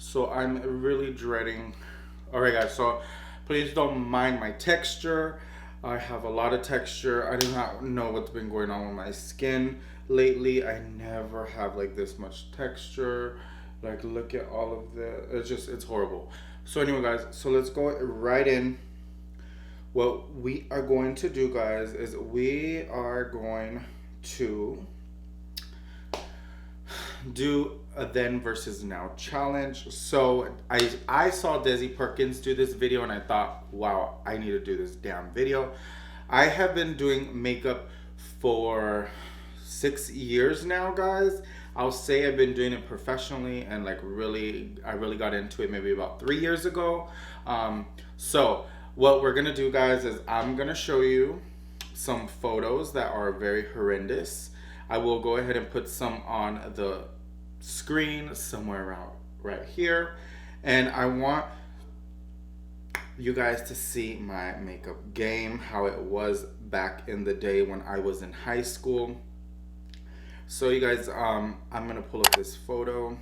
So I'm really dreading. Alright guys, so please don't mind my texture. I have a lot of texture. I do not know what's been going on with my skin lately. I never have like this much texture. Like look at all of the, it's horrible. So anyway guys, so let's go right in. What we are going to do guys is we are going to do a then versus now challenge. So I saw Desi Perkins do this video and I thought, wow, I need to do this damn video. I have been doing makeup for 6 years now, guys. I'll say I've been doing it professionally and like really, I really got into it maybe about 3 years ago. So what we're gonna do guys is I'm gonna show you some photos that are very horrendous. I will go ahead and put some on the screen somewhere around right here, and I want you guys to see my makeup game, how it was back in the day when I was in high school. So you guys, I'm gonna pull up this photo.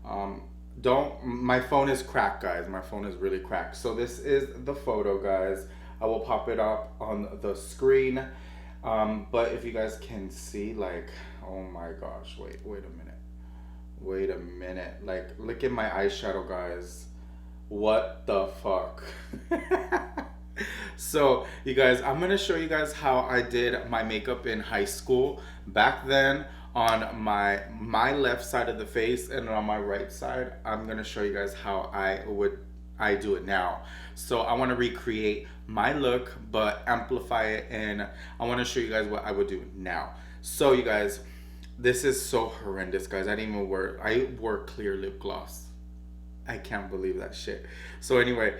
My phone is cracked guys, my phone is really cracked. So this is the photo guys. I will pop it up on the screen. But if you guys can see, like, oh my gosh, wait a minute, like, look at my eyeshadow guys, what the fuck. So you guys, I'm gonna show you guys how I did my makeup in high school back then on my left side of the face, and on my right side I'm gonna show you guys how I do it now. So I want to recreate my look but amplify it, and I want to show you guys what I would do now. So you guys, this is so horrendous guys. I wore clear lip gloss. I can't believe that shit. So anyway,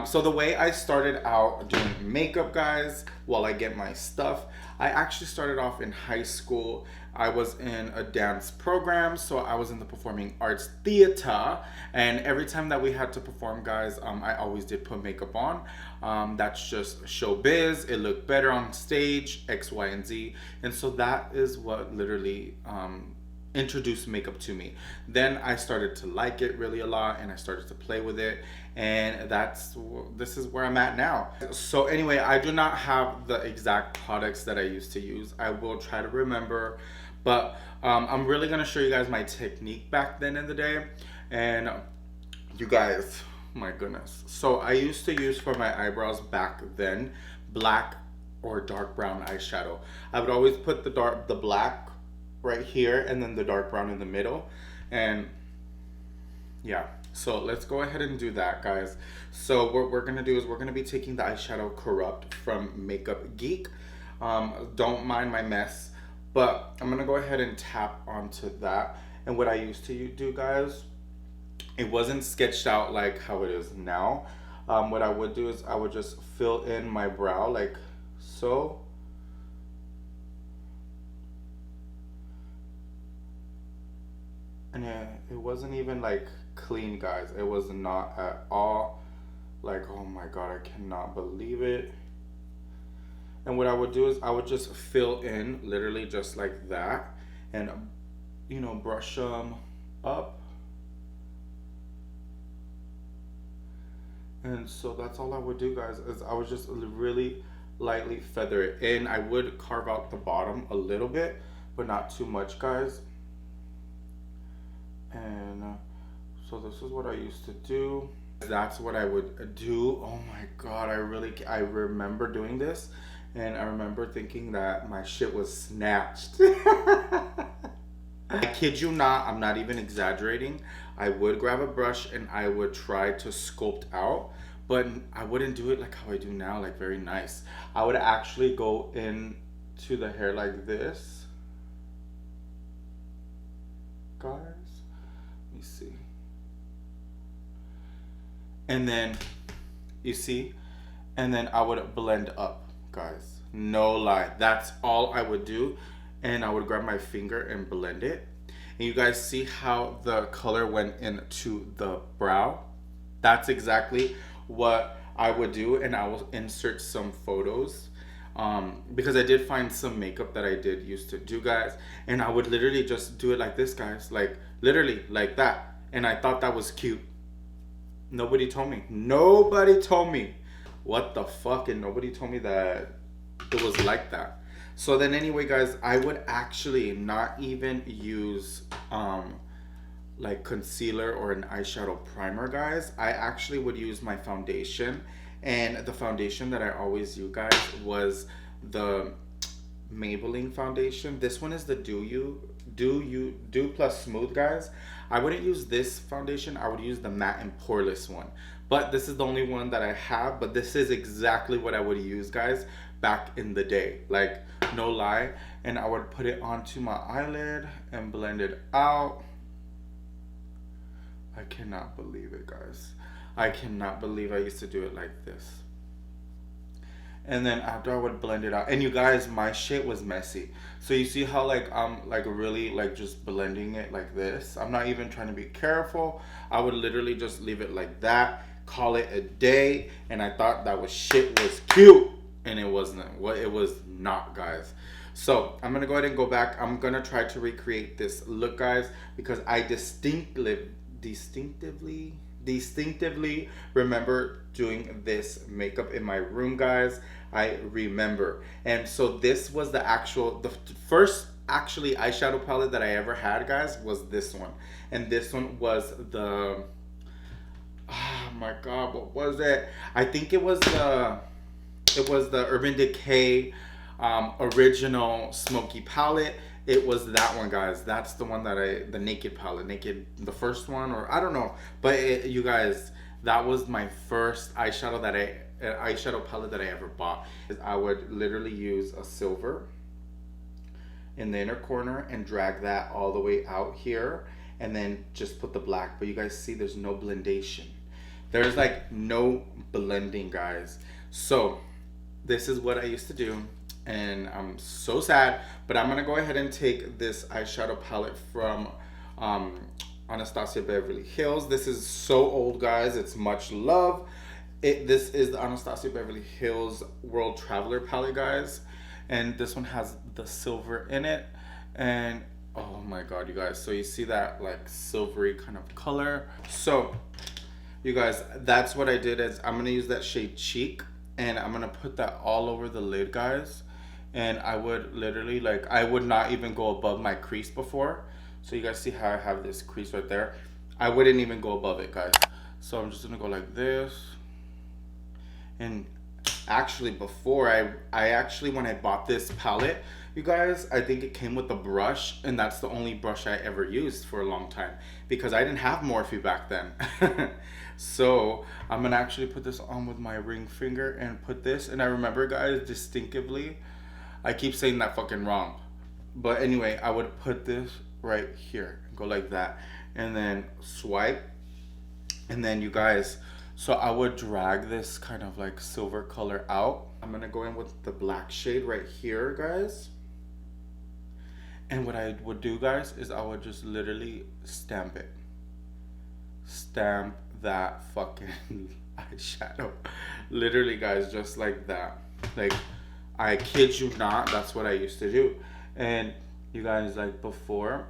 so the way I started out doing makeup guys, while I get my stuff, I actually started off in high school. I was in a dance program, so I was in the performing arts theater, and every time that we had to perform guys, I always did put makeup on. That's just showbiz. It looked better on stage, X, Y, and Z, and so that is what literally introduced makeup to me. Then I started to like it really a lot, and I started to play with it, and this is where I'm at now. So anyway, I do not have the exact products that I used to use. I will try to remember, but I'm really gonna show you guys my technique back then in the day. And you guys, my goodness, so I used to use for my eyebrows back then black or dark brown eyeshadow. I would always put the black right here and then the dark brown in the middle, and yeah, so let's go ahead and do that guys. So what we're gonna do is we're gonna be taking the eyeshadow Corrupt from Makeup Geek. Don't mind my mess, but I'm gonna go ahead and tap onto that. And what I used to do guys, it wasn't sketched out like how it is now. What I would do is I would just fill in my brow like so. And it wasn't even like clean guys. It was not at all. Like, oh my god, I cannot believe it. And what I would do is I would just fill in literally just like that, and you know, brush them up. And so that's all I would do guys, is I would just really lightly feather it in. I would carve out the bottom a little bit, but not too much guys. And so this is what I used to do. That's what I would do. Oh my god, I remember doing this, and I remember thinking that my shit was snatched. I kid you not, I'm not even exaggerating. I would grab a brush and I would try to sculpt out, but I wouldn't do it like how I do now, like very nice. I would actually go into the hair like this, guys. Let me see. And then, you see? And then I would blend up, guys. No lie. That's all I would do. And I would grab my finger and blend it. And you guys see how the color went into the brow? That's exactly what I would do. And I will insert some photos. Because I did find some makeup that I did used to do, guys. And I would literally just do it like this, guys. Like, literally, like that. And I thought that was cute. Nobody told me. Nobody told me. What the fuck? And nobody told me that it was like that. So then anyway, guys, I would actually not even use like concealer or an eyeshadow primer, guys. I actually would use my foundation. And the foundation that I always use, guys, was the Maybelline foundation. This one is the Do Plus Smooth, guys. I wouldn't use this foundation. I would use the matte and poreless one. But this is the only one that I have. But this is exactly what I would use, guys, back in the day. Like, no lie. And I would put it onto my eyelid and blend it out. I cannot believe it, guys. I cannot believe I used to do it like this. And then after I would blend it out, and you guys, my shit was messy. So you see how like I'm like really like just blending it like this. I'm not even trying to be careful. I would literally just leave it like that, call it a day, and I thought that was shit was cute, and it wasn't. What it was not, guys. So I'm gonna go ahead and go back. I'm gonna try to recreate this look, guys, because I distinctively remember doing this makeup in my room, guys. I remember. And so this was the first actually eyeshadow palette that I ever had, guys, was this one. And this one was the, oh my god, what was it? I think it was the Urban Decay original smoky palette. It was that one, guys. That's the one that the Naked palette. Naked, the first one, or I don't know. But you guys, that was my first eyeshadow palette that I ever bought. I would literally use a silver in the inner corner and drag that all the way out here. And then just put the black. But you guys see there's no blendation. There's like no blending, guys. So this is what I used to do. And I'm so sad, but I'm gonna go ahead and take this eyeshadow palette from Anastasia Beverly Hills. This is so old, guys. It's much love. This is the Anastasia Beverly Hills World Traveler palette, guys. And this one has the silver in it. And oh my god, you guys. So you see that like silvery kind of color. So you guys, that's what I did. Is I'm gonna use that shade Cheek. And I'm gonna put that all over the lid, guys. And I would literally, like, I would not even go above my crease before. So you guys see how I have this crease right there? I wouldn't even go above it, guys. So I'm just gonna go like this. And actually before, I actually, when I bought this palette, you guys, I think it came with a brush. And that's the only brush I ever used for a long time. Because I didn't have Morphe back then. So I'm gonna actually put this on with my ring finger and put this. And I remember, guys, distinctively, I keep saying that fucking wrong. But anyway, I would put this right here. Go like that. And then swipe. And then you guys, so I would drag this kind of like silver color out. I'm gonna go in with the black shade right here, guys. And what I would do, guys, is I would just literally stamp it. Stamp that fucking eyeshadow. Literally, guys, just like that. Like, I kid you not, that's what I used to do. And you guys, like before,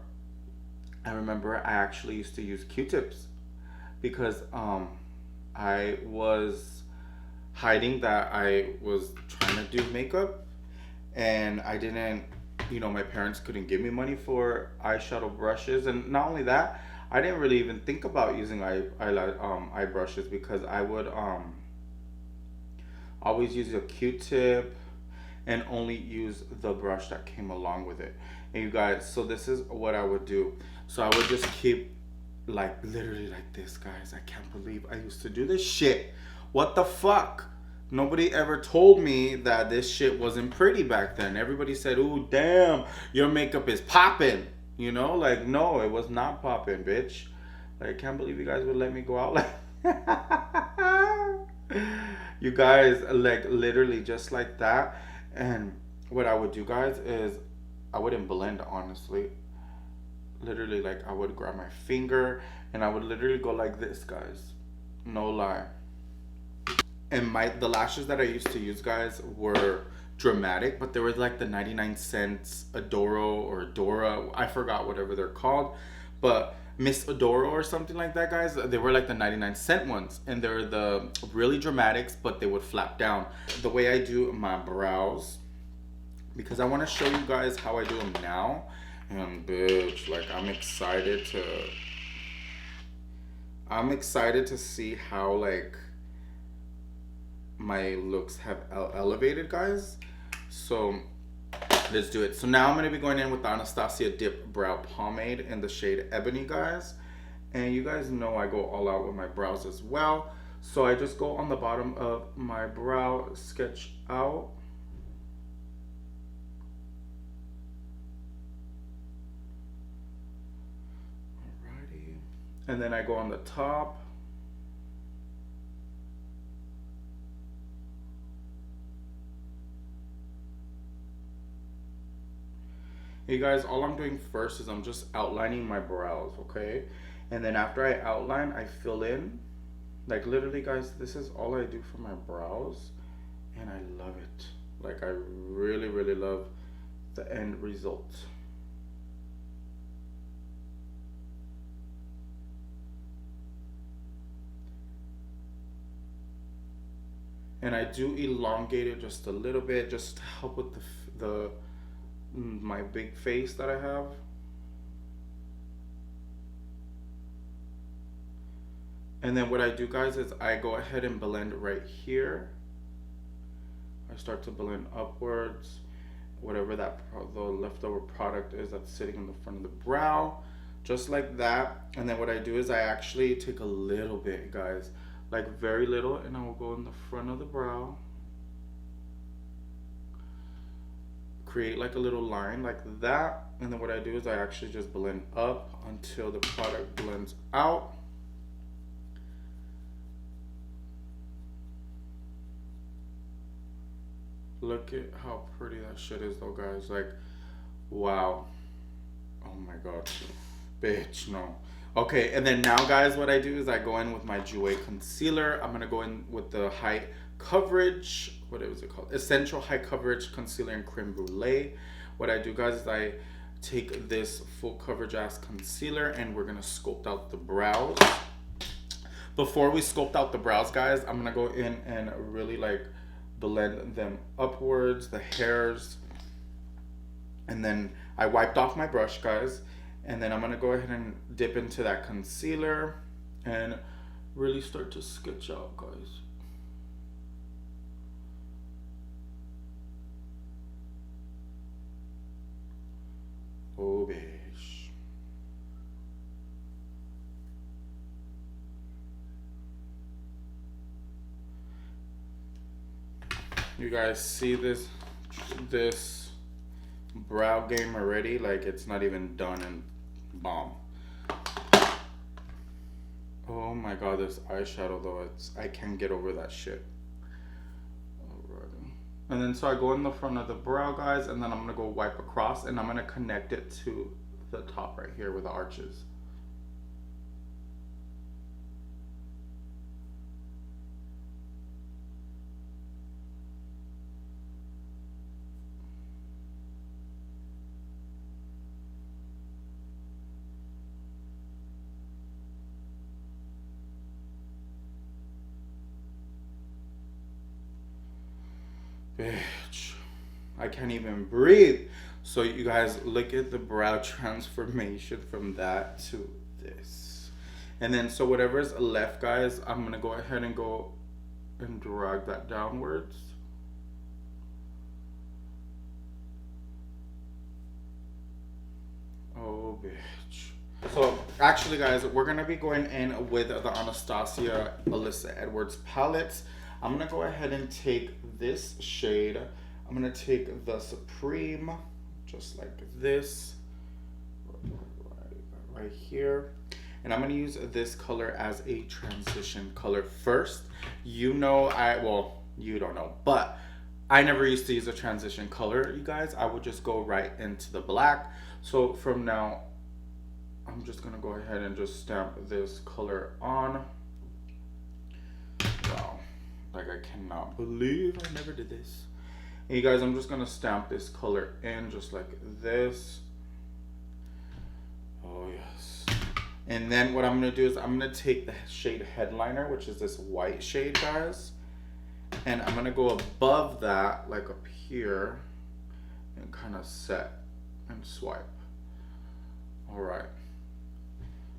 I remember I actually used to use Q-tips because I was hiding that I was trying to do makeup, and I didn't, you know, my parents couldn't give me money for eyeshadow brushes. And not only that, I didn't really even think about using eye brushes because I would always use a Q-tip and only use the brush that came along with it. And you guys, so this is what I would do. So I would just keep like literally like this, guys. I can't believe I used to do this shit. What the fuck? Nobody ever told me that this shit wasn't pretty back then. Everybody said, ooh, damn, your makeup is popping. You know, like, no, it was not popping, bitch. Like, I can't believe you guys would let me go out like you guys, like, literally just like that. And what I would do, guys, is I wouldn't blend, honestly. Literally, like, I would grab my finger and I would literally go like this, guys. No lie. And the lashes that I used to use, guys, were dramatic, but there was like the 99 cents Adoro or Adora, I forgot whatever they're called. But Miss Adoro or something like that, guys. They were like the 99-cent ones, and they're the really dramatics, but they would flap down. The way I do my brows, because I want to show you guys how I do them now, and bitch, like I'm excited to see how like my looks have elevated, guys. So let's do it. So now I'm going to be going in with the Anastasia Dip Brow Pomade in the shade Ebony, guys. And you guys know I go all out with my brows as well. So I just go on the bottom of my brow, sketch out. Alrighty. And then I go on the top. Hey guys, all I'm doing first is I'm just outlining my brows, okay? And then after I outline, I fill in. Like literally, guys, this is all I do for my brows, and I love it. Like I really, really love the end result. And I do elongate it just a little bit, just to help with my big face that I have. And then what I do, guys, is I go ahead and blend right here. I start to blend upwards, whatever the leftover product is that's sitting in the front of the brow, just like that. And then what I do is I actually take a little bit, guys, like very little, and I will go in the front of the brow. Create like a little line like that, and then what I do is I actually just blend up until the product blends out. Look at how pretty that shit is though, guys. Like, wow. Oh my god. Bitch, no. Okay, and then now, guys, what I do is I go in with my Jouer concealer. I'm gonna go in with the high coverage, what was it called? Essential High Coverage Concealer in Creme Brulee. What I do, guys, is I take this full coverage ass concealer and we're gonna sculpt out the brows. Before we sculpt out the brows, guys, I'm gonna go in and really like blend them upwards, the hairs. And then I wiped off my brush, guys, and then I'm gonna go ahead and dip into that concealer and really start to sketch out, guys. Oh, bitch. You guys see this brow game already? Like it's not even done and bomb. Oh my god, this eyeshadow though, I can't get over that shit. Alrighty. And then so I go in the front of the brow, guys, and then I'm gonna go wipe across and I'm gonna connect it to the top right here with the arches. Bitch, I can't even breathe. So you guys look at the brow transformation from that to this. And then so whatever's left, guys, I'm gonna go ahead and go and drag that downwards. Oh, bitch. So actually, guys, we're gonna be going in with the Anastasia Alyssa Edwards palettes. I'm gonna go ahead and take this shade. I'm gonna take the Supreme, just like this, right here. And I'm gonna use this color as a transition color first. You know, well, you don't know, but I never used to use a transition color, you guys. I would just go right into the black. So from now, I'm just gonna go ahead and just stamp this color on. Wow. Like I cannot believe I never did this. And you guys, I'm just gonna stamp this color in just like this. Oh yes. And then what I'm gonna do is I'm gonna take the shade Headliner, which is this white shade, guys. And I'm gonna go above that, like up here, and kind of set and swipe. All right.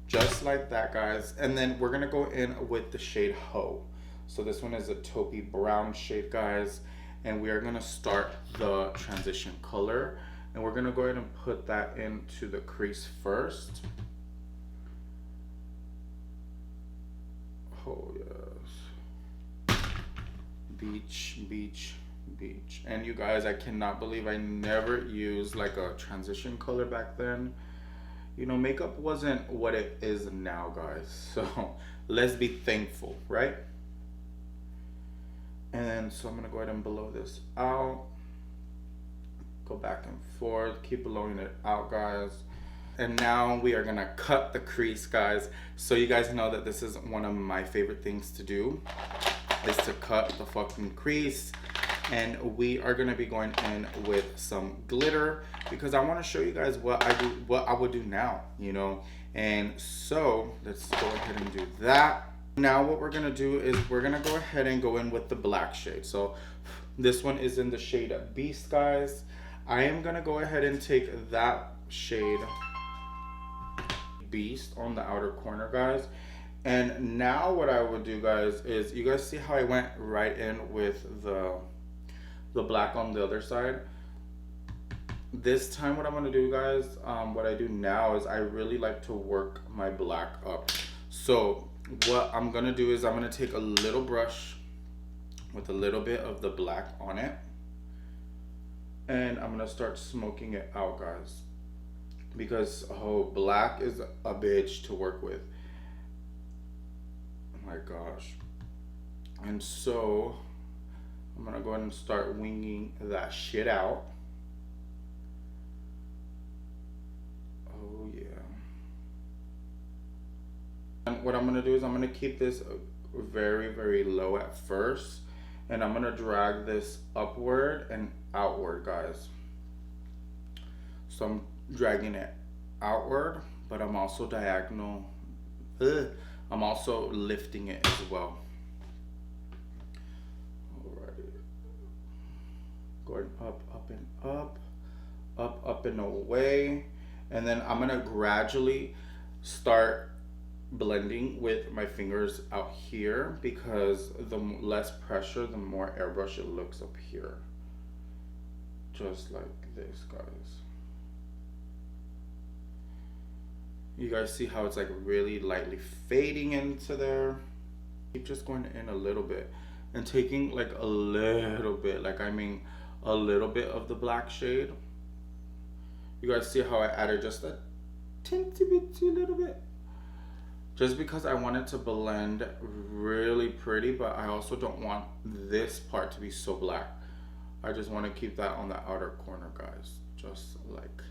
Just like that, guys. And then we're gonna go in with the shade Ho. So this one is a taupey brown shade, guys. And we are gonna start the transition color. And we're gonna go ahead and put that into the crease first. Oh yes. Beach, beach, beach. And you guys, I cannot believe I never used like a transition color back then. You know, makeup wasn't what it is now, guys. So let's be thankful, right? And so I'm gonna go ahead and blow this out. Go back and forth, keep blowing it out, guys. And now we are gonna cut the crease, guys. So you guys know that this is one of my favorite things to do, is to cut the fucking crease. And we are gonna be going in with some glitter because I wanna show you guys what I would do now, you know? And so let's go ahead and do that. Now what we're gonna do is we're gonna go ahead and go in with the black shade. So this one is in the shade Beast, guys. I am gonna go ahead and take that shade Beast on the outer corner, guys. And now what I would do, guys, is you guys see how I went right in with the black on the other side. This time what I'm gonna do, guys, what I do now is I really like to work my black up. So what I'm gonna do is I'm gonna take a little brush with a little bit of the black on it, and I'm gonna start smoking it out, guys, because black is a bitch to work with. Oh my gosh. And so I'm gonna go ahead and start winging that shit out. Oh yeah. And what I'm gonna do is I'm gonna keep this very, very low at first, and I'm gonna drag this upward and outward, guys. So I'm dragging it outward, but I'm also diagonal. I'm also lifting it as well. Alrighty. Going up, up and up, up and away. And then I'm gonna gradually start blending with my fingers out here, because the less pressure, the more airbrush it looks up here. Just like this, guys. You guys see how it's like really lightly fading into there? Keep just going in a little bit and taking like a little bit, like I mean a little bit of the black shade. You guys see how I added just a teensy little bit? Just because I want it to blend really pretty, but I also don't want this part to be so black. I just want to keep that on the outer corner, guys. Just like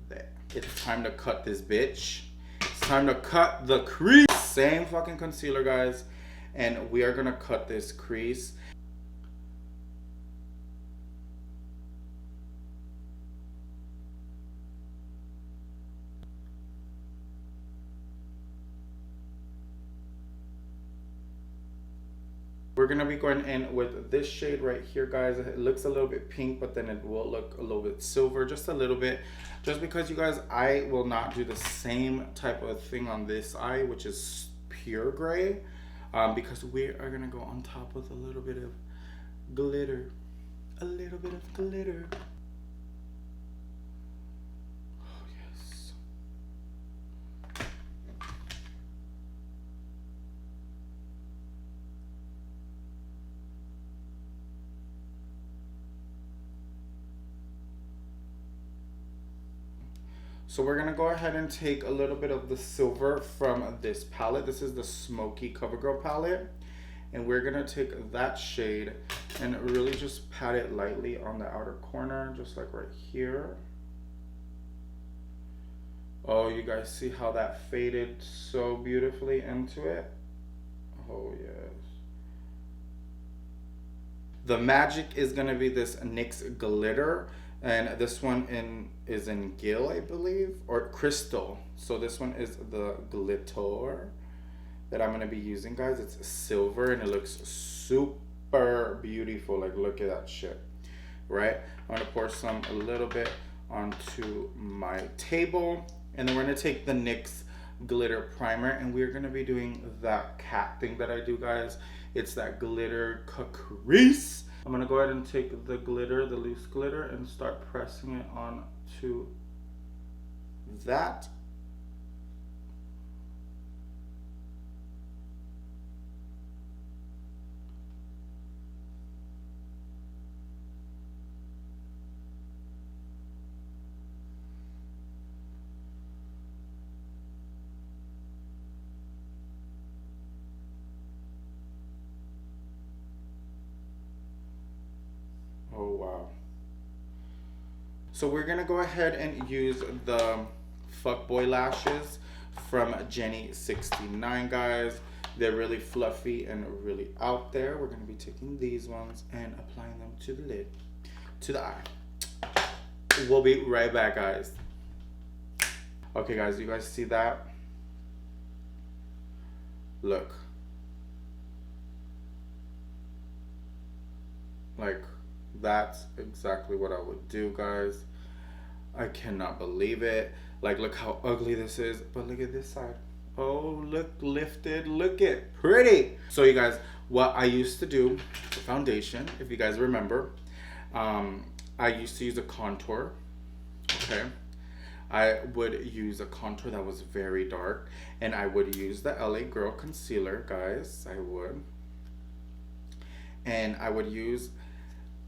that. It's time to cut this bitch. It's time to cut the crease. Same fucking concealer, guys. And we are gonna cut this crease. We're gonna be going in with this shade right here, guys. It looks a little bit pink, but then it will look a little bit silver, just a little bit. Just because, you guys, I will not do the same type of thing on this eye, which is pure gray, because we are gonna go on top with a little bit of glitter. A little bit of glitter. Oh, yes. So we're gonna go ahead and take a little bit of the silver from this palette. This is the Smoky CoverGirl palette. And we're gonna take that shade and really just pat it lightly on the outer corner, just like right here. Oh, you guys see how that faded so beautifully into it? Oh, yes. The magic is gonna be this NYX glitter. And this one is in Gill, I believe, or Crystal. So this one is the glitter that I'm gonna be using, guys. It's silver and it looks super beautiful. Like, look at that shit, right? I'm gonna pour some a little bit onto my table, and then we're gonna take the NYX glitter primer, and we're gonna be doing that cat thing that I do, guys. It's that glitter crease. I'm gonna go ahead and take the glitter, the loose glitter, and start pressing it onto that. Oh wow. So we're gonna go ahead and use the fuckboy lashes from Jenny 69, guys. They're really fluffy and really out there. We're gonna be taking these ones and applying them to the lid, to the eye. We'll be right back, guys. Okay, guys, you guys see that? Look. Like, that's exactly what I would do, guys. I cannot believe it. Like, look how ugly this is. But look at this side. Oh, look lifted. Look it. Pretty. So, you guys, what I used to do for foundation, if you guys remember, I used to use a contour. Okay. I would use a contour that was very dark. And I would use the LA Girl concealer, guys. I would. And I would use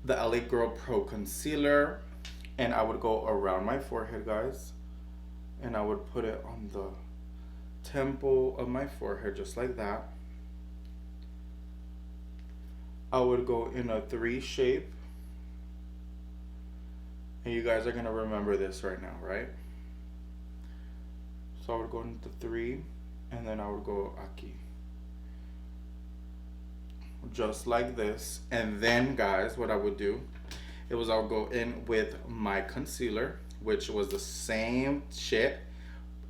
the LA Girl Pro Concealer, and I would go around my forehead, guys, and I would put it on the temple of my forehead, just like that. I would go in a 3 shape, and you guys are gonna remember this right now, right? So I would go into 3, and then I would go aquí, just like this. And then, guys, what I would do, it was I'll go in with my concealer, which was the same shit,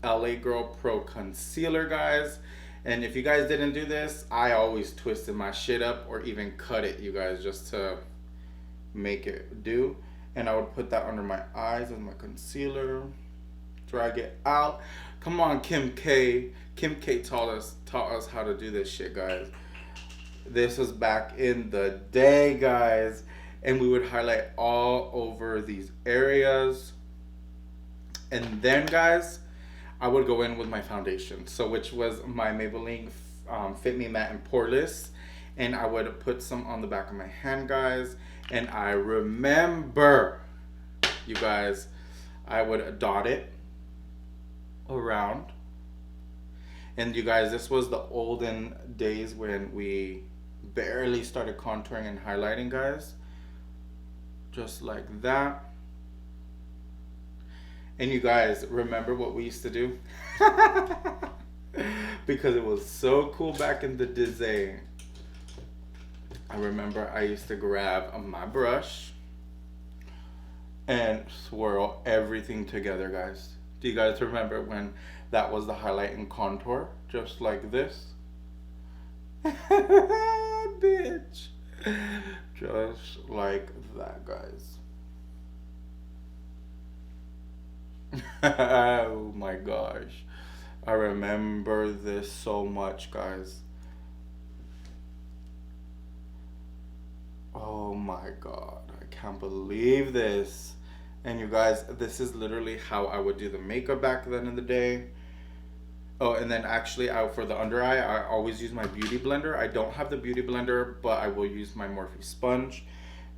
LA Girl Pro Concealer, guys. And if you guys didn't do this, I always twisted my shit up or even cut it, you guys, just to make it do. And I would put that under my eyes as my concealer, drag it out. Come on, Kim K. Kim K taught us how to do this shit, guys. This was back in the day, guys, and we would highlight all over these areas. And then, guys, I would go in with my foundation, so which was my Maybelline Fit Me Matte and Poreless, and I would put some on the back of my hand, guys. And I remember, you guys, I would dot it around. And you guys, this was the olden days when we barely started contouring and highlighting, guys. Just like that. And you guys, remember what we used to do? Because it was so cool back in the day. I remember I used to grab my brush and swirl everything together, guys. Do you guys remember when that was the highlight and contour? Just like this. Bitch. Just like that, guys. Oh my gosh. I remember this so much, guys. Oh my god. I can't believe this. And you guys, this is literally how I would do the makeup back then in the day. Oh, and then actually, for the under eye, I always use my beauty blender. I don't have the beauty blender, but I will use my Morphe sponge.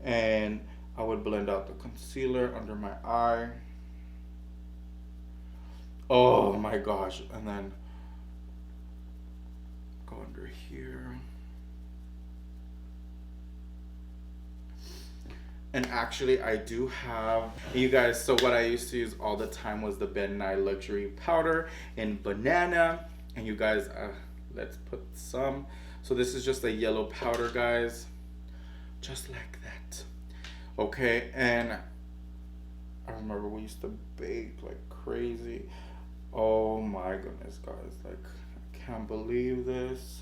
And I would blend out the concealer under my eye. Oh my gosh. And then go under here. And actually, I do have, you guys, so what I used to use all the time was the Ben Nye Luxury Powder in Banana. And you guys, let's put some. So this is just a yellow powder, guys. Just like that. Okay, and I remember we used to bake like crazy. Oh my goodness, guys. Like, I can't believe this.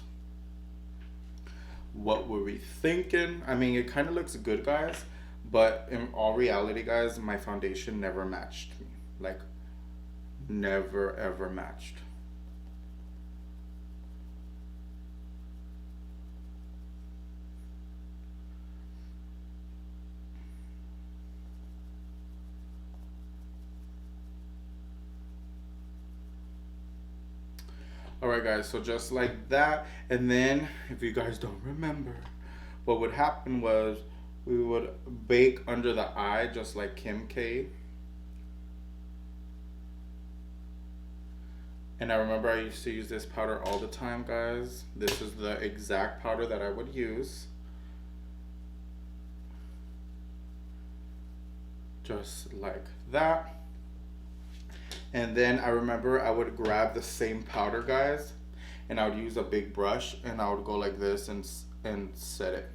What were we thinking? I mean, it kind of looks good, guys. But in all reality, guys, my foundation never matched me. Like, never ever matched. Alright guys, so just like that, and then if you guys don't remember, what would happen was we would bake under the eye just like Kim K. And I remember I used to use this powder all the time, guys. This is the exact powder that I would use. Just like that. And then I remember I would grab the same powder, guys, and I would use a big brush and I would go like this and set it.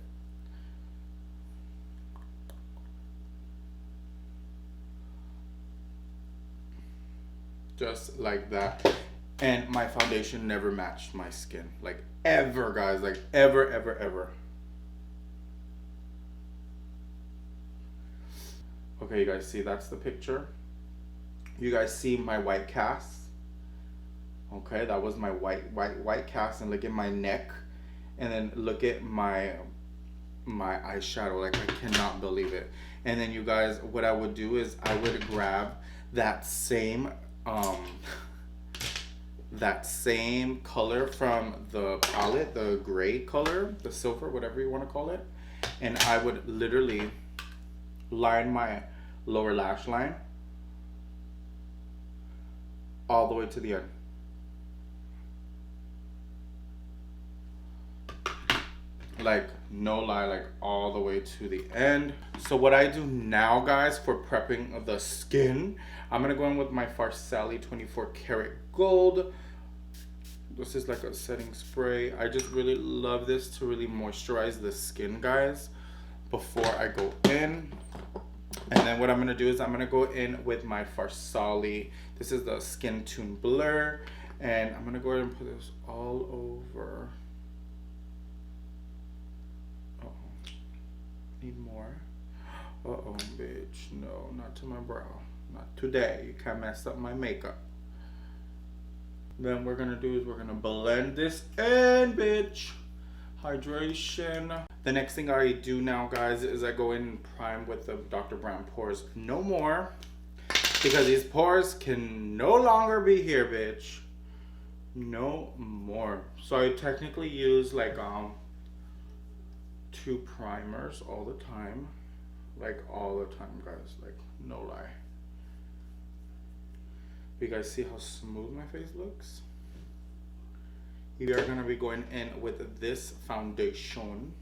Just like that. And my foundation never matched my skin. Like ever, guys. Like ever, ever, ever. Okay, you guys see that's the picture. You guys see my white cast. Okay, that was my white cast, and look at my neck, and then look at my eyeshadow. Like, I cannot believe it. And then you guys, what I would do is I would grab that same color from the palette, the gray color, the silver, whatever you want to call it, and I would literally line my lower lash line all the way to the end. Like, no lie, like all the way to the end. So what I do now, guys, for prepping the skin, I'm gonna go in with my Farsali 24 karat gold. This is like a setting spray. I just really love this to really moisturize the skin, guys, before I go in. And then what I'm gonna do is I'm gonna go in with my Farsali. This is the Skin Tune Blur, and I'm gonna go ahead and put this all over. Uh-oh. Need more. Uh-oh, bitch. No, not to my brow. Not today. You can't mess up my makeup. Then what we're gonna do is we're gonna blend this in, bitch. Hydration. The next thing I do now, guys, is I go in and prime with the Dr. Brown Pores No More, because these pores can no longer be here, bitch. No more. So I technically use like 2 primers all the time. Like all the time, guys. Like, no lie. You guys see how smooth my face looks? We are gonna be going in with this foundation.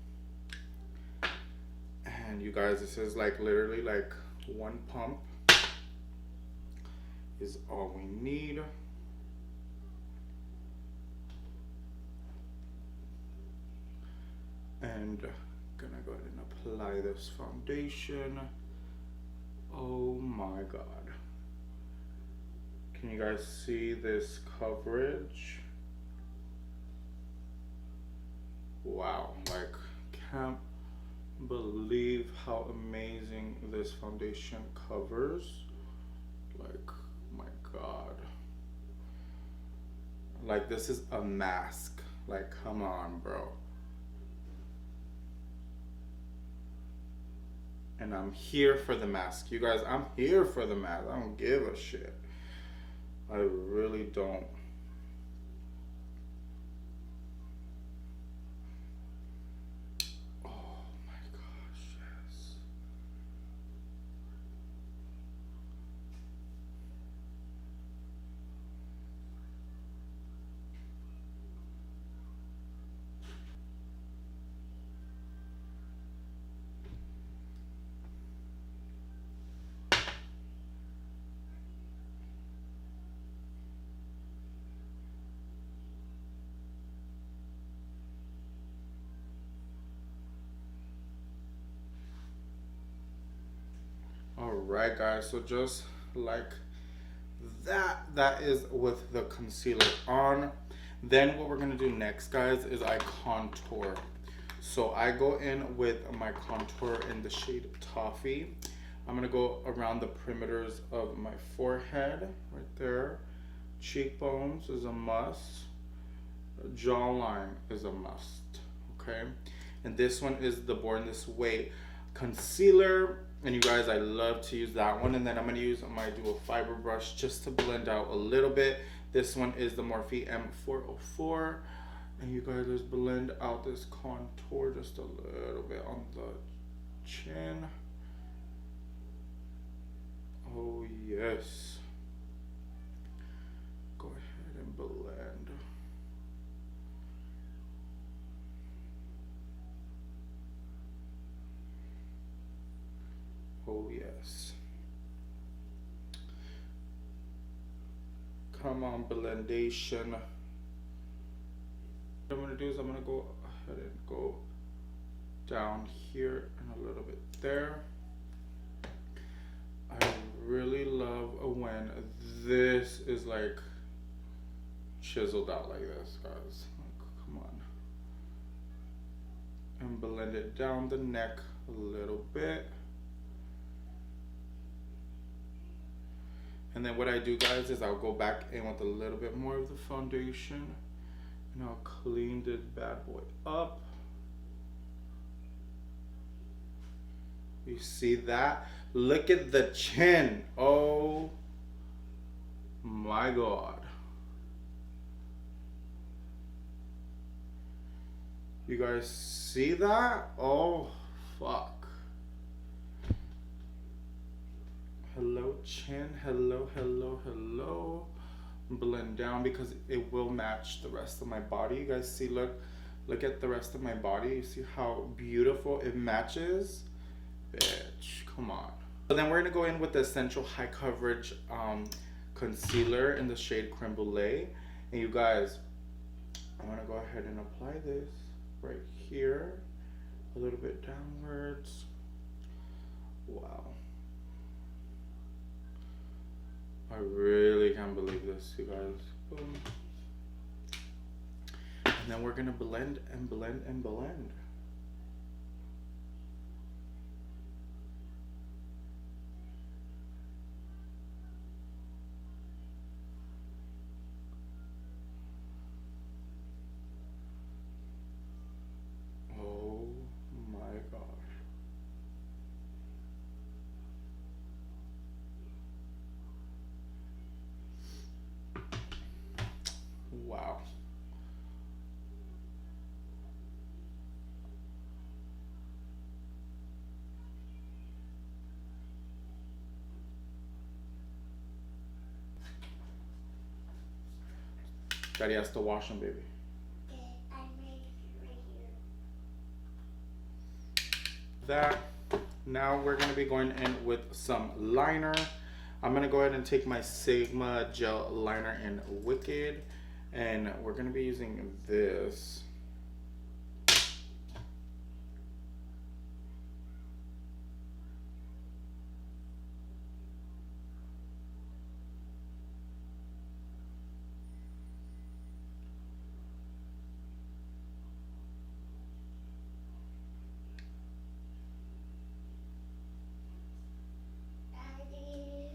And you guys, this is like literally like 1 pump is all we need. And gonna go ahead and apply this foundation. Oh my God. Can you guys see this coverage? Wow, like, can't believe how amazing this foundation covers. Like, my God. Like, this is a mask. Like, come on, bro. And I'm here for the mask. You guys, I'm here for the mask. I don't give a shit. I really don't. Oh my gosh, yes. Alright guys, so just like that is with the concealer on. Then what we're gonna do next, guys, is I contour. So I go in with my contour in the shade Toffee. I'm gonna go around the perimeters of my forehead, right there. Cheekbones is a must. Jawline is a must, okay? And this one is the Born This Way concealer. And you guys, I love to use that one. And then I'm gonna use my dual fiber brush just to blend out a little bit. This one is the Morphe M404. And you guys, just blend out this contour just a little bit on the chin. Oh yes. Go ahead and blend. Oh yes. Come on, blendation. What I'm gonna do is I'm gonna go ahead and go down here and a little bit there. I really love when this is like chiseled out like this, guys. Like, come on. And blend it down the neck a little bit. And then what I do, guys, is I'll go back in with a little bit more of the foundation and I'll clean this bad boy up. You see that? Look at the chin. Oh my God. You guys see that? Oh, fuck. Hello, chin. Hello, hello, hello. Blend down because it will match the rest of my body. You guys see, look at the rest of my body. You see how beautiful it matches? Bitch, come on. So then we're gonna go in with the Essential High Coverage concealer in the shade Creme Brulee. And you guys, I'm gonna go ahead and apply this right here, a little bit downwards. Wow. I really can't believe this, you guys. Boom. And then we're gonna blend and blend and blend. Oh my gosh. Wow. Daddy has to wash them, baby. Okay, I made it right here. That. Now we're going to be going in with some liner. I'm going to go ahead and take my Sigma gel liner in Wicked. And we're going to be using this. Daddy.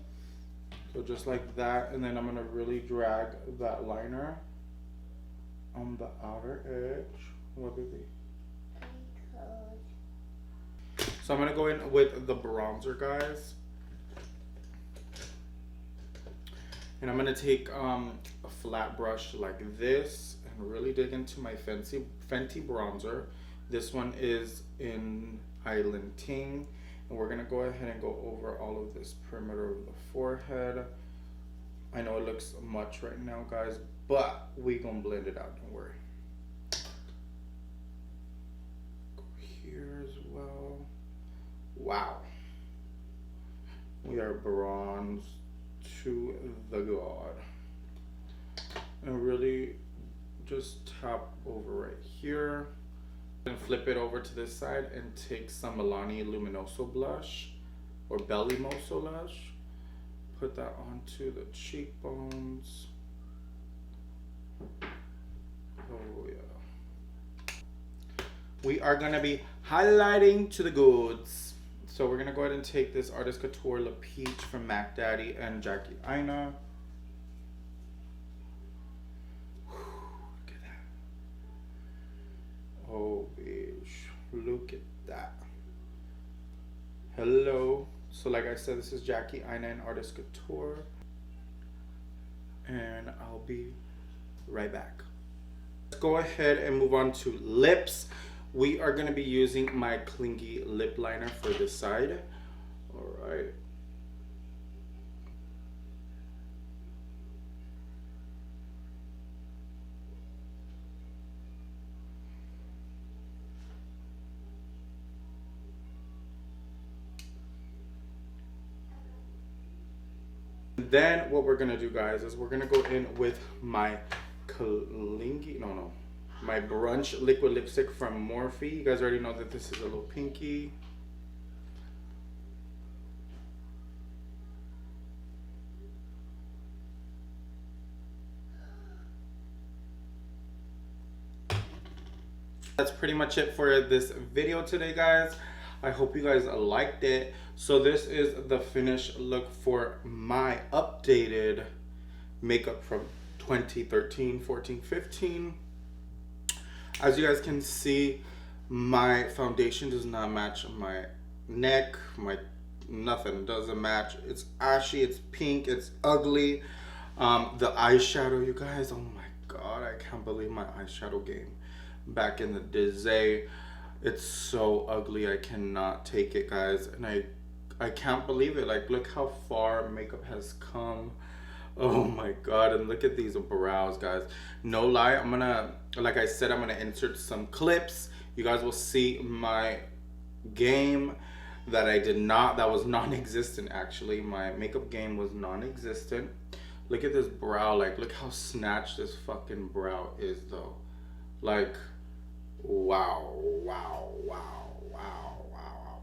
So just like that. And then I'm going to really drag that liner on the outer edge. What baby? I'm cold. So I'm going to go in with the bronzer, guys. And I'm going to take a flat brush like this and really dig into my Fenty bronzer. This one is in Island Ting. And we're going to go ahead and go over all of this perimeter of the forehead. I know it looks much right now, guys, but we going to blend it out, don't worry. Go here as well. Wow. We are bronze to the god. And really just tap over right here. And flip it over to this side and take some Milani Luminoso blush or belly moso lash. Put that onto the cheekbones. Oh yeah. We are gonna be highlighting to the goods. So we're gonna go ahead and take this Artist Couture Le Peach from Mac Daddy and Jackie Aina. Look at that. Oh bitch, look at that. Hello. So like I said, this is Jackie Aina and Artist Couture. And I'll be right back. Let's go ahead and move on to lips. We are going to be using my Clingy lip liner for this side. All right. Then what we're gonna do, guys, is we're gonna go in with my my brunch liquid lipstick from Morphe. You guys already know that this is a little pinky. That's pretty much it for this video today, guys. I hope you guys liked it. So this is the finished look for my updated makeup from 2013, 14, 15. As you guys can see, my foundation does not match my neck, nothing doesn't match. It's ashy, it's pink, it's ugly. The eyeshadow, you guys, oh my god, I can't believe my eyeshadow game back in the day. It's so ugly, I cannot take it, guys, and I can't believe it. Like, look how far makeup has come. Oh my god, and look at these brows, guys. No lie, I'm gonna, like I said, I'm gonna insert some clips. You guys will see my game that that was non-existent actually. My makeup game was non-existent. Look at this brow, like, look how snatched this fucking brow is though. Like, wow, wow, wow, wow, wow.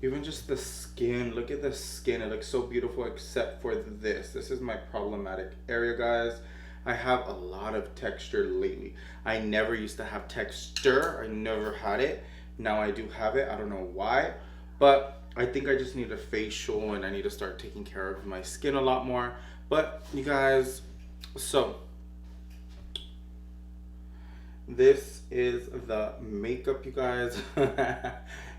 Even just the skin, look at the skin. It looks so beautiful except for this. This is my problematic area, guys. I have a lot of texture lately. I never used to have texture. I never had it. Now I do have it. I don't know why, but I think I just need a facial and I need to start taking care of my skin a lot more. But you guys, so this is the makeup, you guys.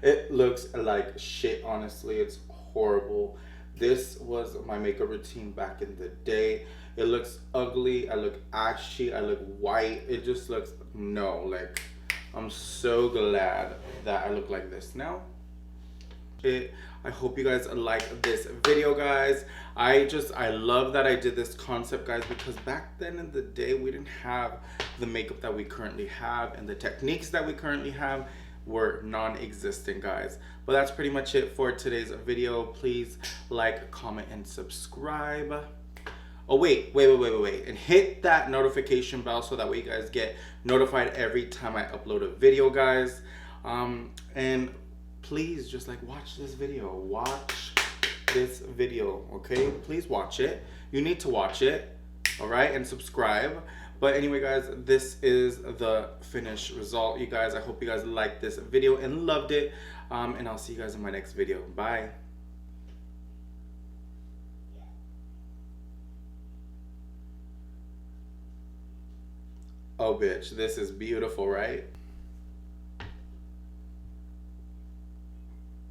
It looks like shit, honestly. It's horrible. This was my makeup routine back in the day. It looks ugly. I look ashy. I look white. It just looks, no, like, I'm so glad that I look like this now. I hope you guys like this video, guys. I love that I did this concept, guys, because back then in the day we didn't have the makeup that we currently have, and the techniques that we currently have were non-existent, guys. But that's pretty much it for today's video. Please like, comment, and subscribe. Oh wait, and hit that notification bell so that way you guys get notified every time I upload a video, guys. And please just like watch this video, okay? Please watch it. You need to watch it, all right? And subscribe. But anyway, guys, this is the finished result, you guys. I hope you guys liked this video and loved it. And I'll see you guys in my next video. Bye. Oh, bitch, this is beautiful, right?